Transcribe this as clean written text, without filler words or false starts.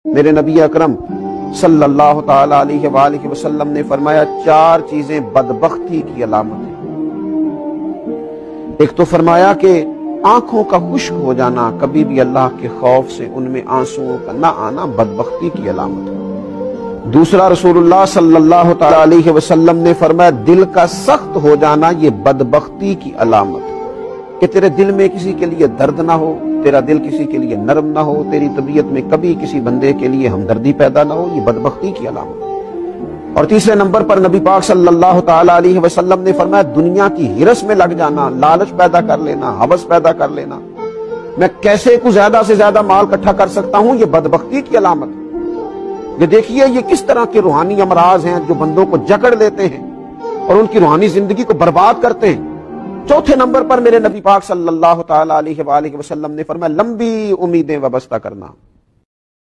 मेरे नबी अकरम सल्लल्लाहु ताला अलैहि वसल्लम ने फरमाया, चार चीजें बदबख्ती की अलामत है। एक तो फरमाया कि आंखों का खुश्क हो जाना, कभी भी अल्लाह के खौफ से उनमें आंसुओं का न आना बदबख्ती की अलामत है। दूसरा, रसूलुल्लाह सल्लल्लाहु ताला अलैहि वसल्लम ने फरमाया, दिल का सख्त हो जाना ये बदबख्ती की अलामत है, कि तेरे दिल में किसी के लिए दर्द ना हो, तेरा दिल किसी के लिए नरम ना हो, तेरी तबीयत में कभी किसी बंदे के लिए हमदर्दी पैदा ना हो, ये बदबख्ती की अलामत है। और तीसरे नंबर पर नबी पाक सल्लल्लाहु ताला अलैहि वसल्लम ने फरमाया, दुनिया की हिरस में लग जाना, लालच पैदा कर लेना, हवस पैदा कर लेना, मैं कैसे कुछ ज्यादा से ज्यादा माल इकट्ठा कर सकता हूं, ये बदबख्ती की अलामत है। ये देखिए ये किस तरह के रूहानी अमराज हैं जो बंदों को जकड़ लेते हैं और उनकी रूहानी जिंदगी को बर्बाद करते हैं। चौथे नंबर पर मेरे नबी पाक सल्लल्लाहु ताला अलैहि वसल्लम ने फरमाया, लंबी उम्मीदें वाबस्ता करना।